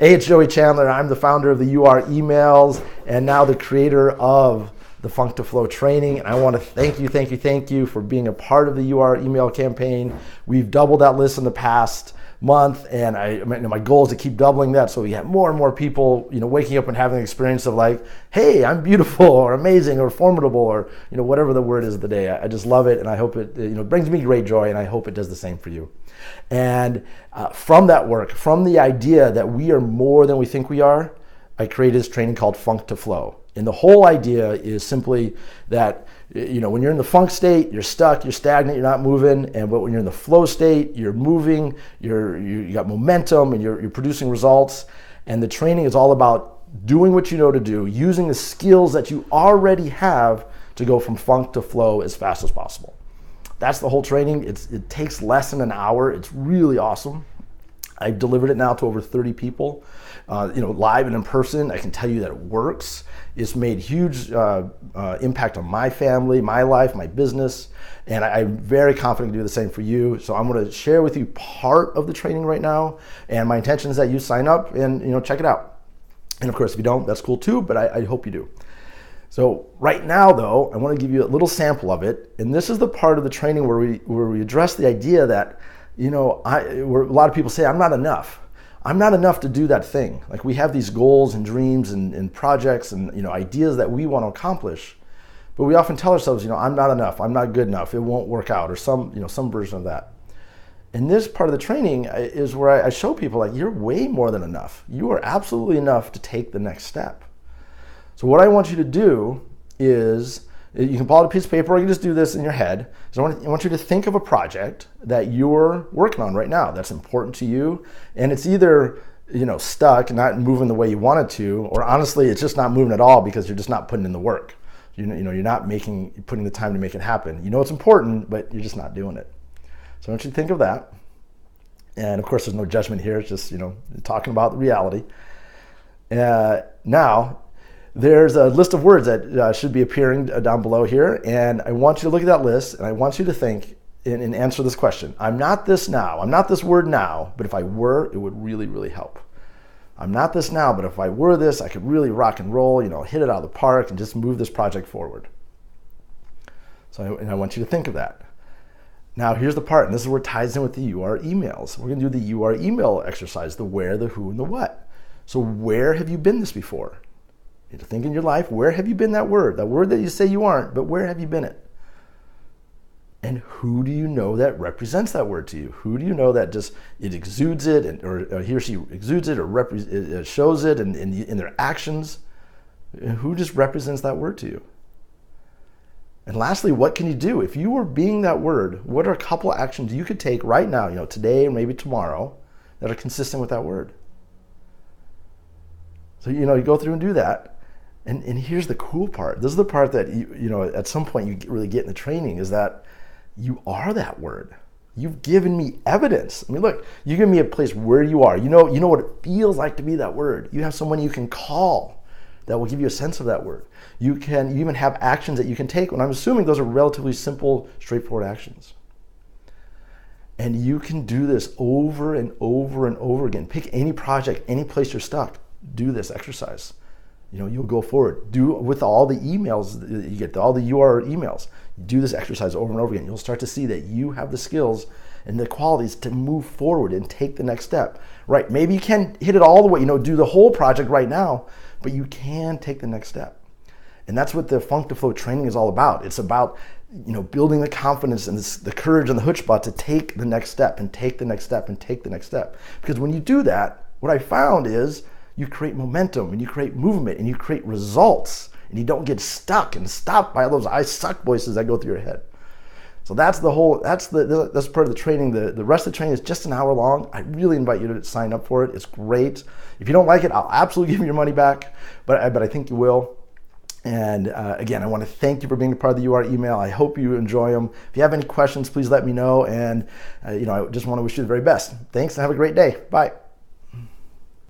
Hey, it's Joey Chandler. I'm the founder of the UR Emails and now the creator of the Funk to Flow training. And I want to thank you for being a part of the UR email campaign. We've doubled that list in the past month, and my goal is to keep doubling that so we have more and more people, waking up and having the experience of like, hey, I'm beautiful or amazing or formidable or whatever the word is of the day. I just love it, and I hope it brings me great joy, and I hope it does the same for you. And from that work, from the idea that we are more than we think we are, I created this training called Funk to Flow. And the whole idea is simply that, when you're in the funk state, you're stuck, you're stagnant, you're not moving. But when you're in the flow state, you're moving, you got momentum, and you're producing results. And the training is all about doing what you know to do, using the skills that you already have to go from funk to flow as fast as possible. That's the whole training. It takes less than an hour. It's really awesome. I've delivered it now to over 30 people, live and in person. I can tell you that it works. It's made huge impact on my family, my life, my business, and I'm very confident to do the same for you. So I'm going to share with you part of the training right now, and my intention is that you sign up and check it out. And of course, if you don't, that's cool too, but I hope you do. So right now, though, I want to give you a little sample of it, and this is the part of the training where we address the idea that where a lot of people say, I'm not enough. I'm not enough to do that thing. Like, we have these goals and dreams and projects and ideas that we want to accomplish, but we often tell ourselves, I'm not enough. I'm not good enough. It won't work out, or some version of that. And this part of the training is where I show people, like, you're way more than enough. You are absolutely enough to take the next step. So what I want you to do is, you can pull out a piece of paper, or you can just do this in your head. So I want you to think of a project that you're working on right now that's important to you, and it's either stuck, not moving the way you want it to, or honestly, it's just not moving at all because you're just not putting in the work. You're not putting the time to make it happen. It's important, but you're just not doing it. So I want you to think of that. And of course, there's no judgment here. It's just talking about the reality. Now, there's a list of words that should be appearing down below here, and I want you to look at that list, and I want you to think and answer this question. I'm not this now. I'm not this word now, but if I were, it would really, really help. I'm not this now, but if I were this, I could really rock and roll, hit it out of the park and just move this project forward. So I want you to think of that. Now, here's the part, and this is where it ties in with the UR emails. We're going to do the UR email exercise, the where, the who, and the what. So where have you been this before? You have to think in your life, where have you been that word that you say you aren't, but where have you been it? And who do you know that represents that word to you? Who do you know that just, it exudes it, or he or she exudes it, or it shows it in their actions? Who just represents that word to you? And lastly, what can you do? If you were being that word, what are a couple of actions you could take right now, today or maybe tomorrow, that are consistent with that word? So, you go through and do that. And here's the cool part. This is the part that, at some point you really get in the training, is that you are that word. You've given me evidence. I mean, look, you give me a place where you are. You know what it feels like to be that word. You have someone you can call that will give you a sense of that word. You even have actions that you can take, and I'm assuming those are relatively simple, straightforward actions. And you can do this over and over and over again. Pick any project, any place you're stuck. Do this exercise. You'll go forward. Do it with all the emails that you get, all the UR emails. Do this exercise over and over again. You'll start to see that you have the skills and the qualities to move forward and take the next step. Right? Maybe you can't hit it all the way, do the whole project right now, but you can take the next step. And that's what the Funk to Flow training is all about. It's about building the confidence and the courage and the chutzpah to take the next step and take the next step and take the next step. Because when you do that, what I found is you create momentum, and you create movement, and you create results, and you don't get stuck and stopped by all those I suck voices that go through your head. So that's part of the training. The rest of the training is just an hour long. I really invite you to sign up for it. It's great. If you don't like it, I'll absolutely give you your money back, but I think you will. And again, I want to thank you for being a part of the UR email. I hope you enjoy them. If you have any questions, please let me know. And I just want to wish you the very best. Thanks, and have a great day. Bye.